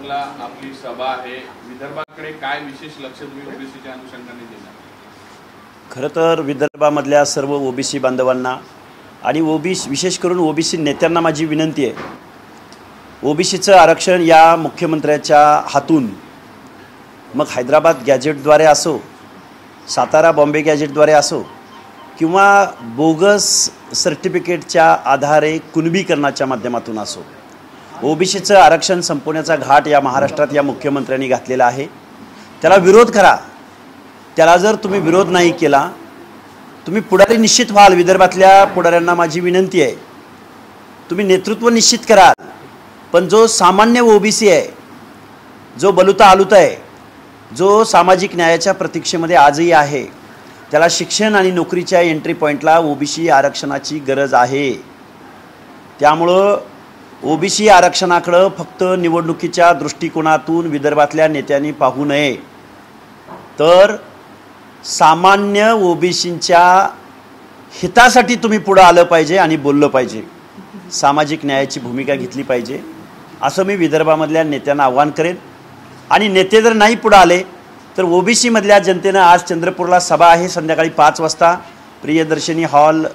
विदर्भातला आपली सभा आहे, विदर्भाकडे काय विशेष लक्ष तुम्ही ओबीसीच्या अनुषंगाने देणार? खरं तर विदर्भामधल्या सर्व ओबीसी बांधवांना आणि विशेष करून ओबीसी नेत्यांना माझी विनंती आहे, ओबीसीचं आरक्षण या मुख्यमंत्र्याच्या हातून मग हैदराबाद गॅजेटद्वारे असो, सातारा बॉम्बे गॅजेटद्वारे असो किंवा बोगस सर्टिफिकेटच्या आधारे कुणबीकरणाच्या माध्यमातून असो, ओबीसीचं आरक्षण संपवण्याचा घाट या महाराष्ट्रात या मुख्यमंत्र्यांनी घातलेला आहे। त्याला विरोध करा। त्याला जर तुम्ही विरोध नाही केला, तुम्ही पुढारी निश्चित व्हाल। विदर्भातल्या पुढाऱ्यांना माझी विनंती आहे, तुम्ही नेतृत्व निश्चित कराल, पण जो सामान्य ओबीसी आहे, जो बलुता आलुता आहे, जो सामाजिक न्यायाच्या प्रतीक्षेमध्ये आजही आहे, त्याला शिक्षण आणि नोकरीच्या एंट्री पॉईंटला ओबीसी आरक्षणाची गरज आहे। त्यामुळं ओबीसी आरक्षणाकडे फक्त निवडणुकीच्या दृष्टिकोनातून विदर्भातल्या नेत्यांनी पाहू नये, तर सामान्य ओबीसींच्या हितासाठी तुम्ही पुढे आलं पाहिजे आणि बोललं पाहिजे, सामाजिक न्यायाची भूमिका घेतली पाहिजे, असं मी विदर्भामधल्या नेत्यांना आव्हान करेन। आणि नेते जर नाही पुढे आले तर ओबीसी मधल्या जनतेनं आज चंद्रपूरला सभा आहे संध्याकाळी 5 वाजता प्रियदर्शनी हॉल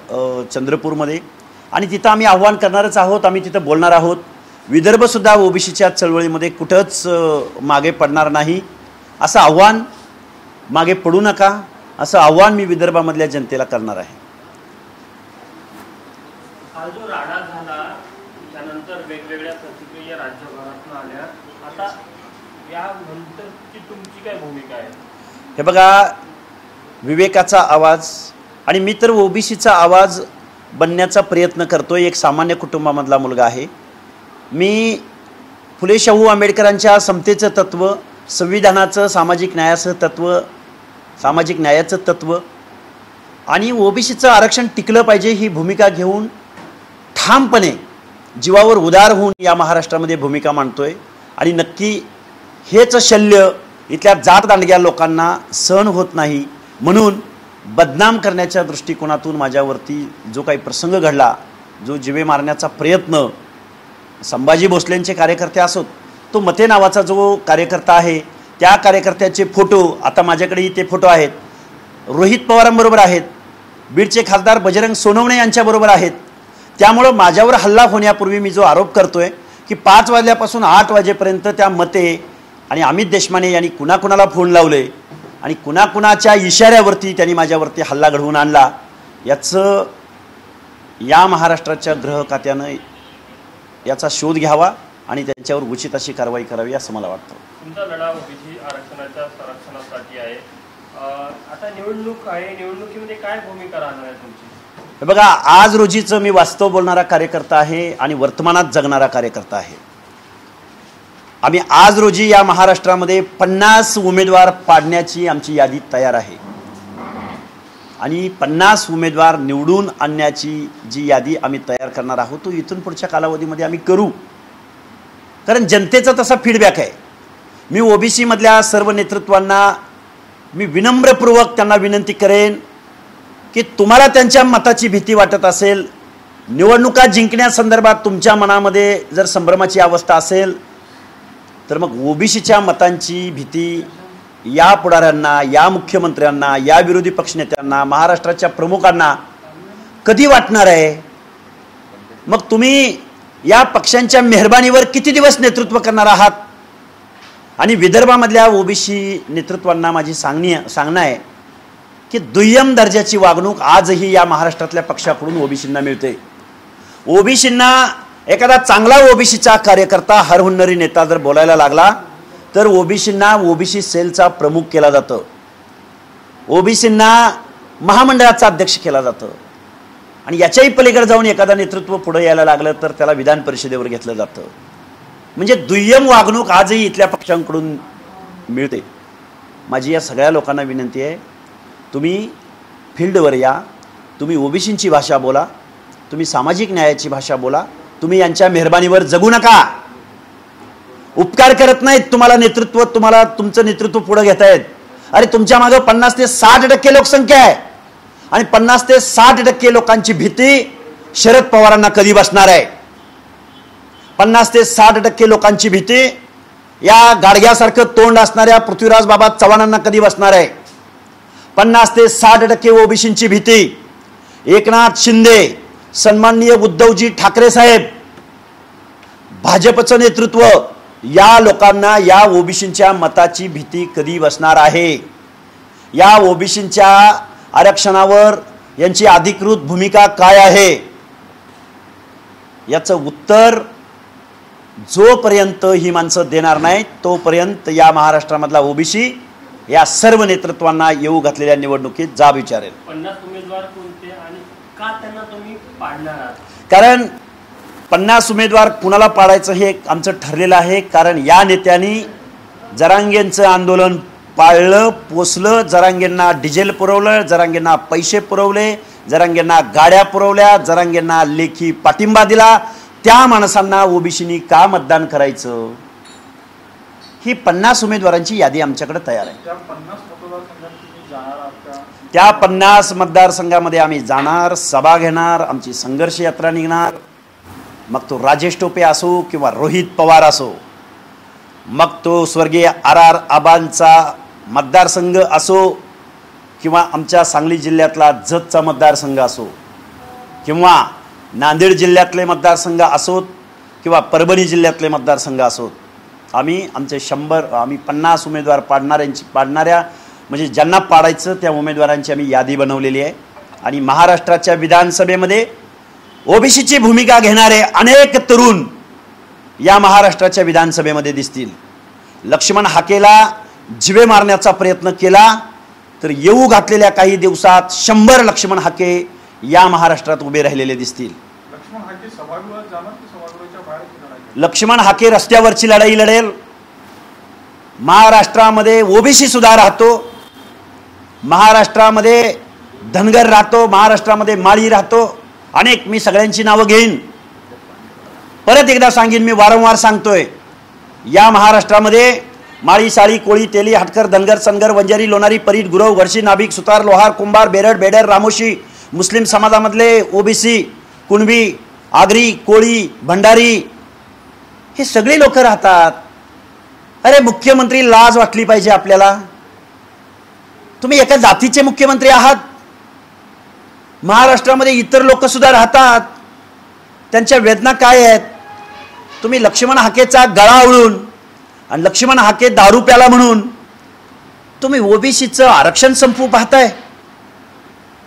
चंद्रपूरमध्ये, आणि तिथं आम्ही आव्हान करणारच आहोत, आम्ही तिथं बोलणार आहोत। विदर्भसुद्धा ओबीसीच्या चळवळीमध्ये कुठंच मागे पडणार नाही, असं आव्हान, मागे पडू नका असं आव्हान मी विदर्भामधल्या जनतेला करणार आहे। हा जो राडा झाला त्यानंतर वेगवेगळ्या प्रतिक्रिया राज्यभरातून आल्या, आता यानंतरची तुमची काय भूमिका आहे? हे बघा, विवेकाचा आवाज, आणि मी तर ओबीसीचा आवाज बनण्याचा प्रयत्न करतोय। एक सामान्य कुटुंबामधला मुलगा आहे मी। फुले शाहू आंबेडकरांच्या समतेचं तत्व, संविधानाचं सामाजिक न्यायाचं तत्व आणि ओबीसीचं आरक्षण टिकलं पाहिजे ही भूमिका घेऊन ठामपणे जीवावर उदार होऊन या महाराष्ट्रामध्ये भूमिका मांडतोय। आणि नक्की हेच शल्य इथल्या जात दांडग्या लोकांना सहन होत नाही, म्हणून बदनाम करण्याच्या दृष्टिकोनातून माझ्यावरती जो काही प्रसंग घडला, जो जिवे मारण्याचा प्रयत्न, संभाजी भोसलेंचे कार्यकर्ते असोत, तो मते नावाचा जो कार्यकर्ता आहे, त्या कार्यकर्त्याचे फोटो आता माझ्याकडेही ते फोटो आहेत, रोहित पवारांबरोबर आहेत, बीडचे खासदार बजरंग सोनवणे यांच्याबरोबर आहेत। त्यामुळं माझ्यावर हल्ला होण्यापूर्वी मी जो आरोप करतोय की 5 वाजल्यापासून 8 वाजेपर्यंत त्या मते आणि अमित देशमाने यांनी कुणाकुणाला फोन लावले आणि कुणाकुणाच्या इशाऱ्यावरती त्यांनी माझ्यावरती हल्ला घडवून आणला, याचं या महाराष्ट्राच्या गृह खात्यानं याचा शोध घ्यावा आणि त्यांच्यावर उचित अशी कारवाई करावी असं मला वाटतं। तुमचा लढा ओबीसी आरक्षणाच्या संरक्षणासाठी आहे। आता निवडणूक आहे, निवडणुकीमध्ये काय भूमिका राहणार आहे तुमची? हे बघा, आज रोजीचं मी वास्तव बोलणारा कार्यकर्ता आहे आणि वर्तमानात जगणारा कार्यकर्ता आहे। आम्ही आज रोजी या महाराष्ट्रामध्ये 50 उमेदवार पाडण्याची आमची यादी तयार आहे आणि 50 उमेदवार निवडून आणण्याची जी यादी आम्ही तयार करणार आहोत, तो इथून पुढच्या कालावधीमध्ये आम्ही करू, कारण जनतेचा तसा फीडबॅक आहे। मी ओबीसी मधल्या सर्व नेतृत्वांना मी विनम्रपूर्वक त्यांना विनंती करेन की तुम्हाला त्यांच्या मताची भीती वाटत असेल, निवडणुका जिंकण्यासंदर्भात तुमच्या मनामध्ये जर संभ्रमाची अवस्था असेल, तर मग ओबीसीच्या मतांची भीती या पुढाऱ्यांना, या मुख्यमंत्र्यांना, या विरोधी पक्षनेत्यांना, महाराष्ट्राच्या प्रमुखांना कधी वाटणार आहे? मग तुम्ही या पक्षांच्या मेहरबानीवर किती दिवस नेतृत्व करणार आहात? आणि विदर्भामधल्या ओबीसी नेतृत्वांना माझी सांगणं आहे की दुय्यम दर्जाची वागणूक आजही या महाराष्ट्रातल्या पक्षाकडून ओबीसींना मिळते। ओबीसींना एखादा चांगला ओबीसीचा कार्यकर्ता, हरहुन्नरी नेता जर बोलायला लागला तर ओबीसींना ओबीसी सेलचा प्रमुख केला जातं, ओबीसींना महामंडळाचा अध्यक्ष केला जातं, आणि याच्याही पलीकडे जाऊन एखादा नेतृत्व पुढे यायला लागलं तर त्याला विधान परिषदेवर घेतलं जातं। म्हणजे दुय्यम वागणूक आजही इथल्या पक्षांकडून मिळते। माझी या सगळ्या लोकांना विनंती आहे, तुम्ही फील्डवर या, तुम्ही ओबीसींची भाषा बोला, तुम्ही सामाजिक न्यायाची भाषा बोला, तुम्ही यांच्या मेहरबानीवर जगू नका। उपकार करत नाहीत तुम्हाला नेतृत्व, तुम्हाला तुमचं नेतृत्व पुढे घेतायत। अरे तुमच्या मागे 50 ते 60% लोकसंख्या आहे आणि 50 ते 60% लोकांची भीती शरद पवारांना कधी बसणार आहे? 50 ते 60% लोकांची भीती या गाडग्यासारखं तोंड असणाऱ्या पृथ्वीराज बाबा चव्हाणांना कधी बसणार आहे? 50 ते 60% ओबीसींची भीती. एकनाथ शिंदे, सन्माननीय उद्धवजी ठाकरे साहेब, भाजपचं नेतृत्व, या लोकांना या ओबीसींच्या मताची भीती कधी बसणार आहे? या ओबीसींच्या आरक्षणावर यांची अधिकृत भूमिका काय आहे? याचं उत्तर जोपर्यंत ही माणसं देणार नाहीत तोपर्यंत या महाराष्ट्रामधला ओबीसी या सर्व नेतृत्वांना येऊ घातलेल्या निवडणुकीत जाब विचारेल. 50 उमेदवार कोणते आणि का त्यांना तुम्ही पाडणार आहात? कारण 50 उमेदवार कुणाला पाडायचं हे आमचं ठरलेलं आहे. कारण या नेत्यांनी जरांगेंचं आंदोलन पाळलं, पोचलं, जरांगेंना डिझेल पुरवलं, जरांगेंना पैसे पुरवले, जरांगेंना गाड्या पुरवल्या, जरांगेंना लेखी पाठिंबा दिला. त्या माणसांना ओबीसीनी का मतदान करायचं? ही 50 उमेदवारांची यादी आमच्याकडे तयार आहे. त्या 50 मतदारसंघामध्ये आम्ही जाणार, सभा घेणार, आमची संघर्ष यात्रा निघणार. मग तो राजेश टोपे असो किंवा रोहित पवार असो, मग तो स्वर्गीय RR आबांचा मतदारसंघ असो किंवा आमच्या सांगली जिल्ह्यातला जतचा मतदारसंघ असो किंवा नांदेड जिल्ह्यातले मतदारसंघ असोत किंवा परभणी जिल्ह्यातले मतदारसंघ असोत, आम्ही आमचे 50 उमेदवार पाडणाऱ्या म्हणजे ज्यांना पाडायचं त्या उमेदवारांची आम्ही यादी बनवलेली आहे. आणि महाराष्ट्राच्या विधानसभेमध्ये ओबीसीची भूमिका घेणारे अनेक तरुण या महाराष्ट्राच्या विधानसभेमध्ये दिसतील. लक्ष्मण हाकेला जिवे मारण्याचा प्रयत्न केला तर येऊ घातलेल्या काही दिवसात 100 लक्ष्मण हाके या महाराष्ट्रात उभे राहिलेले दिसतील. लक्ष्मण हाके रस्त्यावरची लढाई लढेल. महाराष्ट्रामध्ये ओबीसी सुद्धा राहतो, महाराष्ट्रामध्ये धनगर राहतो, महाराष्ट्रामध्ये माळी राहतो, अनेक, मी सगळ्यांची नावं घेईन. परत एकदा सांगेन, मी वारंवार सांगतोय, या महाराष्ट्रामध्ये माळी, साळी, कोळी, तेली, हटकर, धनगर, सनगर, वंजारी, लोणारी, परीट, गुरव, घरशी, नाभिक, सुतार, लोहार, कुंभार, बेरड, बेडर, रामोशी, मुस्लिम समाजामधले ओबीसी, कुणबी, आगरी, कोळी, भंडारी, हे सगळे लोक राहतात. अरे मुख्यमंत्री, लाज वाटली पाहिजे आपल्याला. तुम्ही एका जातीचे मुख्यमंत्री आहात. महाराष्ट्रामध्ये इतर लोक सुद्धा राहतात, त्यांच्या वेदना काय आहेत? तुम्ही लक्ष्मण हाकेचा गळा आवळून आणि लक्ष्मण हाके दारू प्याला म्हणून तुम्ही ओबीसीचं आरक्षण संपवू पाहताय.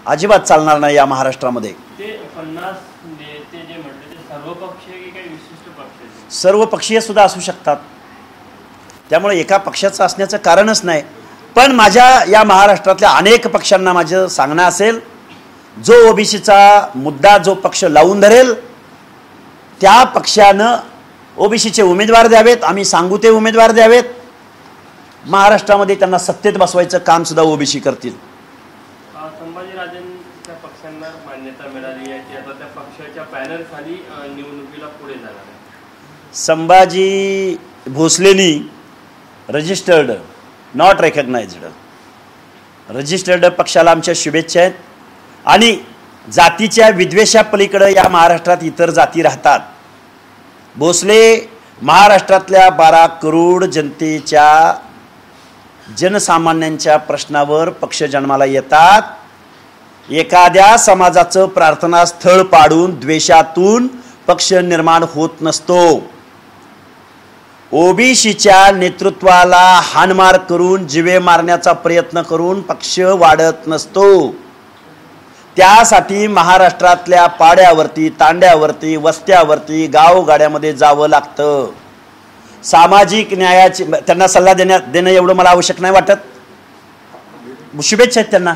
अजिबात चालणार नाही या महाराष्ट्रामध्ये. ते 50 नेते जे म्हटले ते सर्वपक्षीय की काही विशिष्ट पक्ष? सर्व पक्षीय सुद्धा असू शकतात. त्यामुळे एका पक्षाचं असण्याचं कारणच नाही. पण माझ्या या महाराष्ट्रातल्या अनेक पक्षांना माझं सांगणं असेल, जो ओबीसीचा मुद्दा जो पक्ष लावून धरेल त्या पक्षानं ओबीसीचे उमेदवार द्यावेत. आम्ही सांगू ते उमेदवार द्यावेत. महाराष्ट्रामध्ये त्यांना सत्तेत बसवायचं काम सुद्धा ओबीसी करतील. संभाजीराजेंच्या पक्षांना मान्यता मिळाली आहे की आता त्या पक्षाच्या पॅनल खाली निवडणुकीला पुढे जाणार आहे. संभाजी भोसलेनी रजिस्टर्ड, नॉट रेकग्नाइज्ड, रजिस्टर्ड पक्षाला आमच्या शुभेच्छा आहेत. आणि जातीच्या विद्वेषापलीकडे या महाराष्ट्रात इतर जाती राहतात. भोसले महाराष्ट्रातल्या 12 करोड जनतेच्या, जनसामान्यांच्या प्रश्नावर पक्ष जन्माला येतात. एखाद्या समाजाचं प्रार्थनास्थळ पाडून द्वेषातून पक्ष निर्माण होत नसतो. ओबीसीच्या नेतृत्वाला हाणमार करून, जिवे मारण्याचा प्रयत्न करून पक्ष वाढत नसतो. त्यासाठी महाराष्ट्रातल्या पाड्यावरती, तांड्यावरती, वस्त्यावरती, गावगाड्यामध्ये जावं लागतं. सामाजिक न्यायाची त्यांना सल्ला देणं एवढं मला आवश्यक नाही वाटत. शुभेच्छा आहेत त्यांना.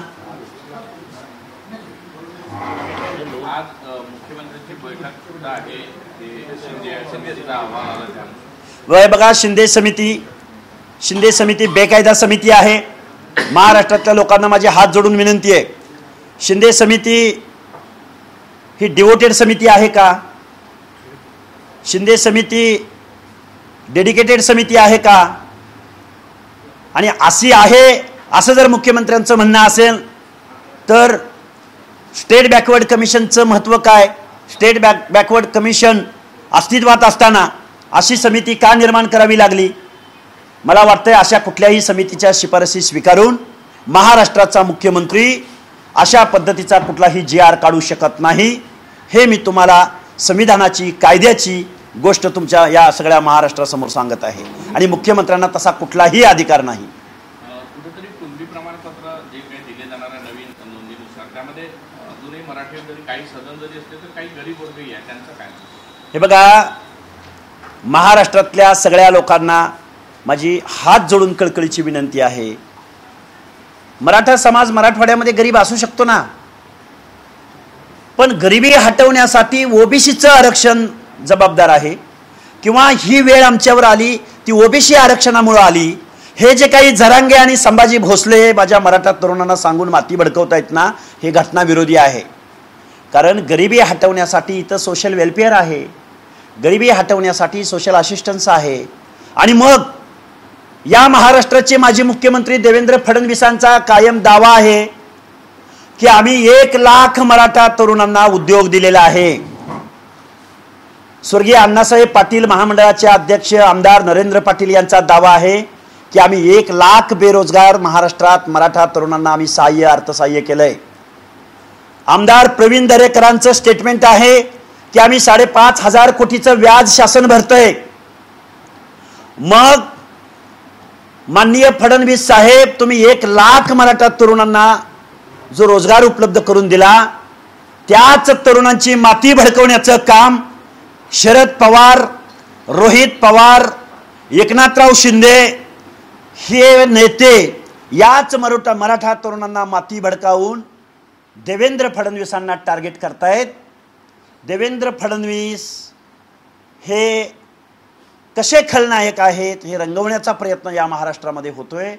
आज मुख्यमंत्र्यांची बैठक सुद्धा आहे, शिंदेचा अहवाल आला त्यामुळे. बघा, शिंदे समिती बेकायदा समिती आहे. महाराष्ट्रातल्या लोकांना माझे हात जोडून विनंती आहे, शिंदे समिती ही डिवोटेड समिती आहे का? शिंदे समिती डेडिकेटेड समिती आहे का? आणि अशी आहे असं जर मुख्यमंत्र्यांचं म्हणणं असेल तर स्टेट बॅकवर्ड कमिशनचं महत्त्व काय? स्टेट बॅकवर्ड कमिशन अस्तित्वात असताना अशी समिती का निर्माण करावी लागली? मला वाटतंय अशा कुठल्याही समितीच्या शिफारसी स्वीकारून महाराष्ट्राचा मुख्यमंत्री अशा पद्धतीचा कुठलाही GR काढू शकत नाही। हे मी तुम्हाला संविधानाची कायद्याची गोष्ट तुमच्या या सगळ्या महाराष्ट्रासमोर सांगत आहे आणि मुख्यमंत्र्यांना तसा कुठलाही अधिकार नाही। कुठेतरी कुणबी प्रमाणपत्र जे काही दिले जाणाऱ्या नवीन नोंदीनुसार त्यामध्ये अजूनही मराठी जरी काही सदन जरी असले तर काही गरीब वर्गही आहे, त्यांचं काय? हे बघा, महाराष्ट्रातल्या सगळ्या लोकांना माझी हात जोडून कळकळीची विनंती आहे, मराठा समाज मराठवाड्यामध्ये गरीब असू शकतो ना, पण गरिबी हटवण्यासाठी ओबीसीचं आरक्षण जबाबदार आहे किंवा ही वेळ आमच्यावर आली ती ओबीसी आरक्षणामुळे आली। हे जे काही जरांगे आणि संभाजी भोसले माझ्या मराठा तरुणांना सांगून माती भडकवतायत ना, हे घटनाविरोधी आहे। कारण गरिबी हटवण्यासाठी इथं सोशल वेलफेअर आहे, गरिबी हटवण्यासाठी सोशल असिस्टन्स आहे। आणि मग या महाराष्ट्राचे माजी मुख्यमंत्री देवेंद्र फडणवीसांचा कायम दावा आहे की आम्ही 1 लाख मराठा तरुणांना उद्योग दिलेला आहे। स्वर्गीय अण्णासाहेब पाटील महामंडळाचे अध्यक्ष आमदार नरेंद्र पाटील यांचा दावा आहे की आम्ही 1 लाख बेरोजगार महाराष्ट्रात मराठा तरुणांना आम्ही सहाय्य अर्थसहाय्य केलंय। आमदार प्रवीण दरेकरांचं स्टेटमेंट आहे की आम्ही 5,500 कोटीचं व्याज शासन भरतंय। मग माननीय फडणवीस साहेब, तुम्ही 1 लाख मराठा तरुणांना जो रोजगार उपलब्ध करून दिला, त्याच तरुणांची माती भडकवण्याचं काम शरद पवार, रोहित पवार, एकनाथराव शिंदे हे नेते याच मराठा तरुणांना माती भडकावून देवेंद्र फडणवीसांना टार्गेट करतायत। देवेंद्र फडणवीस हे कसे खलनायक आहेत हे रंगवण्याचा प्रयत्न या महाराष्ट्रामध्ये होतोय।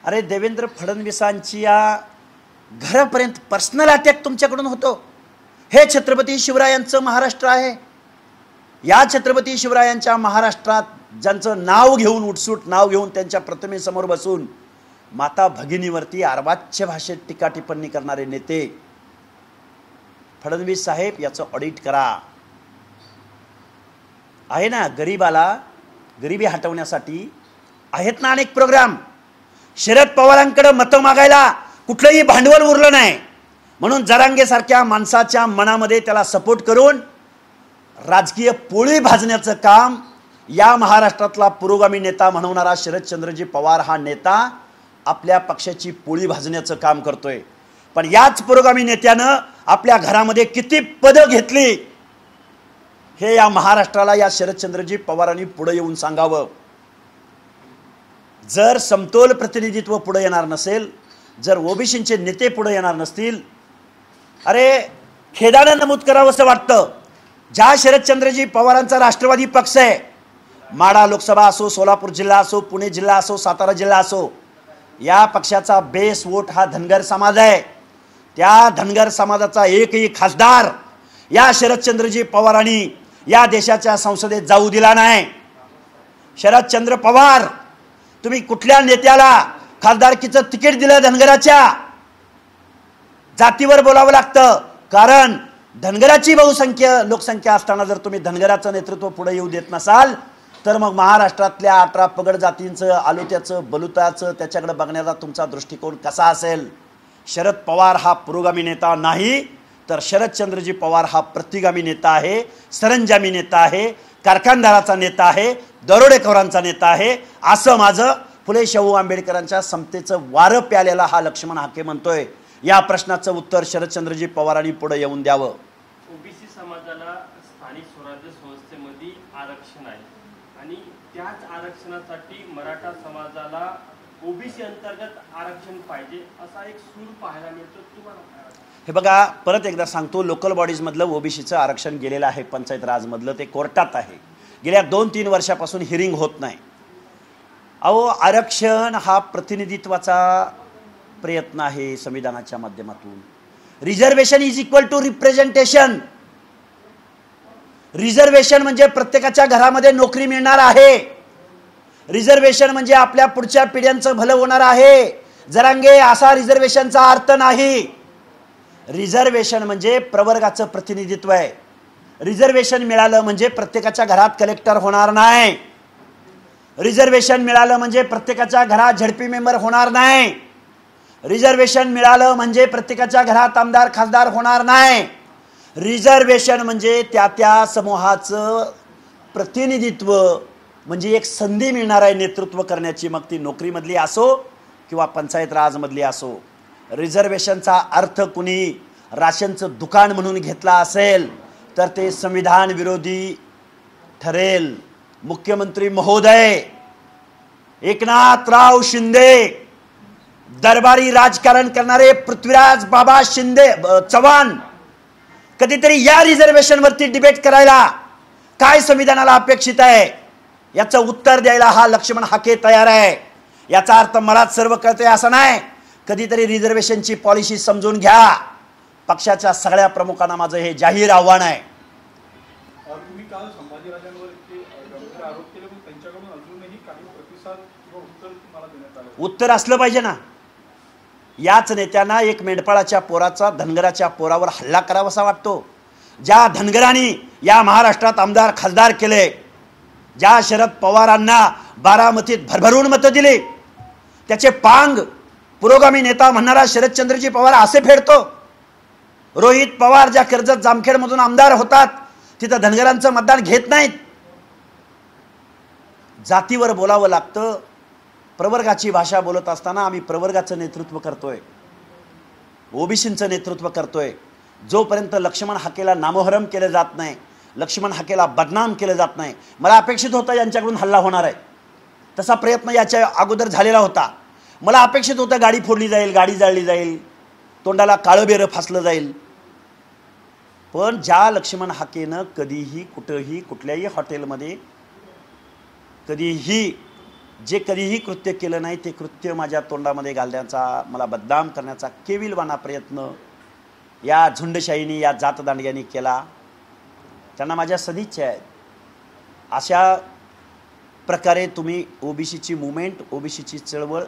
अरे देवेंद्र फडणवीसांची या घरापर्यंत पर्सनल अटॅक तुमच्याकडून होतो। हे छत्रपती शिवरायांचं महाराष्ट्र आहे। या छत्रपती शिवरायांच्या महाराष्ट्रात ज्यांचं नाव घेऊन उठसूट नाव घेऊन त्यांच्या प्रतिमेसमोर बसून माता भगिनीवरती अर्वाच्य भाषेत टीका टिप्पणी करणारे नेते, फडणवीस साहेब याचं ऑडिट करा। आहे ना, गरिबी हटवण्यासाठी आहेत ना अनेक प्रोग्राम। शरद पवारांकडे मतं मागायला कुठलंही भांडवल उरलं नाही, म्हणून जरांगे सारख्या माणसाच्या मनामध्ये त्याला सपोर्ट करून राजकीय पोळी भाजण्याचं काम या महाराष्ट्रातला पुरोगामी नेता म्हणवणारा शरदचंद्रजी पवार हा नेता आपल्या पक्षाची पोळी भाजण्याचं काम करतोय। पण याच पुरोगामी नेत्यानं आपल्या घरामध्ये किती पदं घेतली हे या महाराष्ट्राला या शरदचंद्रजी पवारांनी पुढे येऊन सांगावं। जर समतोल प्रतिनिधित्व पुढे येणार नसेल, जर ओबीसींचे नेते पुढे येणार नसतील, अरे खेदानं नमूद करावं असं वाटतं, ज्या शरदचंद्रजी पवारांचा राष्ट्रवादी पक्ष आहे, माढा लोकसभा असो, सोलापूर जिल्हा असो, पुणे जिल्हा असो, सातारा जिल्हा असो, या पक्षाचा बेस वोट हा धनगर समाज आहे। त्या धनगर समाजाचा एकही खासदार या शरदचंद्रजी पवारांनी या देशाच्या संसदेत जाऊ दिला नाही। शरदचंद्र पवार, तुम्ही कुठल्या नेत्याला खासदारकीचं तिकीट दिलं धनगराच्या? जातीवर बोलावं लागतं, कारण धनगराची लोकसंख्या असताना जर तुम्ही धनगराचं नेतृत्व पुढे येऊ देत नसाल तर मग महाराष्ट्रातल्या 18 पगड जातींचं, आलोत्याचं, बलुताचं त्याच्याकडे बघण्याचा तुमचा दृष्टिकोन कसा असेल? शरद पवार हा पुरोगामी नेता नाही, तर शरदचंद्रजी पवार हा प्रतिगामी नेता आहे, सरंजामी नेता आहे, कारखानदाराचा नेता आहे, दरोडेखोरांचा नेता आहे, असं माझं फुले शाहू आंबेडकरांच्या समतेचं वारं प्यालेला हा लक्ष्मण हाके म्हणतोय। या प्रश्नाचं उत्तर शरदचंद्रजी पवारांनी पुढे येऊन द्यावं। ओबीसी समाजाला स्थानिक स्वराज्य संस्थेमध्ये आरक्षण आहे आणि त्याच आरक्षणासाठी मराठा समाजाला ओबीसी अंतर्गत आरक्षण पाहिजे असा एक सूर पाहायला मिळतो। तुम्हाला हे बघा, परत एकदा सांगतो, लोकल बॉडीज मधलं ओबीसीचं आरक्षण गेलेलं आहे, पंचायत राज मधलं ते कोर्टात आहे, गेल्या 2-3 वर्षापासून हिअरिंग होत नाही। अहो, आरक्षण हा प्रतिनिधित्वाचा प्रयत्न आहे संविधानाच्या माध्यमातून। Reservation is equal to representation. Reservation म्हणजे प्रत्येकाच्या घरामध्ये नोकरी मिळणार आहे, रिझर्वेशन म्हणजे आपल्या पुढच्या पिढ्यांचं भलं होणार आहे। जरांगे, असा रिझर्वेशनचा अर्थ नाही। रिझर्वेशन म्हणजे प्रवर्गाचं प्रतिनिधित्व आहे। रिझर्वेशन मिळालं म्हणजे प्रत्येकाच्या घरात कलेक्टर होणार नाही। रिझर्वेशन मिळालं म्हणजे प्रत्येकाच्या घरात झडपी मेंबर होणार नाही. रिझर्वेशन मिळालं म्हणजे प्रत्येकाच्या घरात आमदार खासदार होणार नाही. रिझर्वेशन म्हणजे त्या त्या समूहाचं प्रतिनिधित्व, म्हणजे एक संधी मिळणार आहे नेतृत्व करण्याची, मग ती नोकरीमधली असो किंवा पंचायत राजमधली असो. रिझर्वेशनचा अर्थ कुणी राशनचं दुकान म्हणून घेतला असेल तर ते संविधान विरोधी ठरेल. मुख्यमंत्री महोदय एकनाथराव शिंदे, दरबारी राजकारण करणारे पृथ्वीराज बाबा शिंदे चव्हाण कधीतरी या रिझर्वेशनवरती डिबेट करायला काय संविधानाला अपेक्षित आहे याचं उत्तर द्यायला हा लक्ष्मण हाके तयार आहे. याचा अर्थ मलाच सर्व कळते असं नाही. कधीतरी रिझर्वेशनची पॉलिसी समजून घ्या. पक्षाच्या सगळ्या प्रमुखांना माझं हे जाहीर आव्हान आहे. तुम्ही काल संभाजीराजांवर इतके गंभीर आरोप केले पण त्यांच्याकडून अजूनही काही प्रतिसाद किंवा उत्तर तुम्हाला देण्यात आलं? उत्तर असलं पाहिजे ना. याच नेत्यांना एक मेंढपाळाच्या पोराचा धनगराच्या पोरावर हल्ला करावासा वाटतो. ज्या धनगरांनी या महाराष्ट्रात आमदार खासदार केले, ज्या शरद पवारांना बारामतीत भरभरून मतं दिली, त्याचे पांग पुरोगामी नेता म्हणणारा शरदचंद्रजी पवार असे फेडतो. रोहित पवार ज्या कर्जत जामखेडमधून आमदार होतात तिथं धनगरांचं मतदान घेत नाहीत. जातीवर बोलावं लागतं. प्रवर्गाची भाषा बोलत असताना आम्ही प्रवर्गाचं नेतृत्व करतोय, ओबीसींचं नेतृत्व करतोय. जोपर्यंत लक्ष्मण हाकेला नामोहरम केलं जात नाही, लक्ष्मण हाकेला बदनाम केलं जात नाही, मला अपेक्षित होतं यांच्याकडून हल्ला होणार आहे. तसा प्रयत्न याच्या अगोदर झालेला होता. मला अपेक्षित होतं गाडी फोडली जाईल, गाडी जाळली जाईल, तोंडाला काळं बेरं फासलं जाईल. पण ज्या लक्ष्मण हाकेनं कधीही कुठंही कुठल्याही हॉटेलमध्ये कधीही कधीही कृत्य केलं नाही ते कृत्य माझ्या तोंडामध्ये घालण्याचा, मला बदनाम करण्याचा केविलवाना प्रयत्न या झुंडशाहीनी, या जातदांडग्यांनी केला. त्यांना माझ्या सदिच्छा आहेत. अशा प्रकारे तुम्ही ओबीसीची मुवमेंट, ओबीसीची चळवळ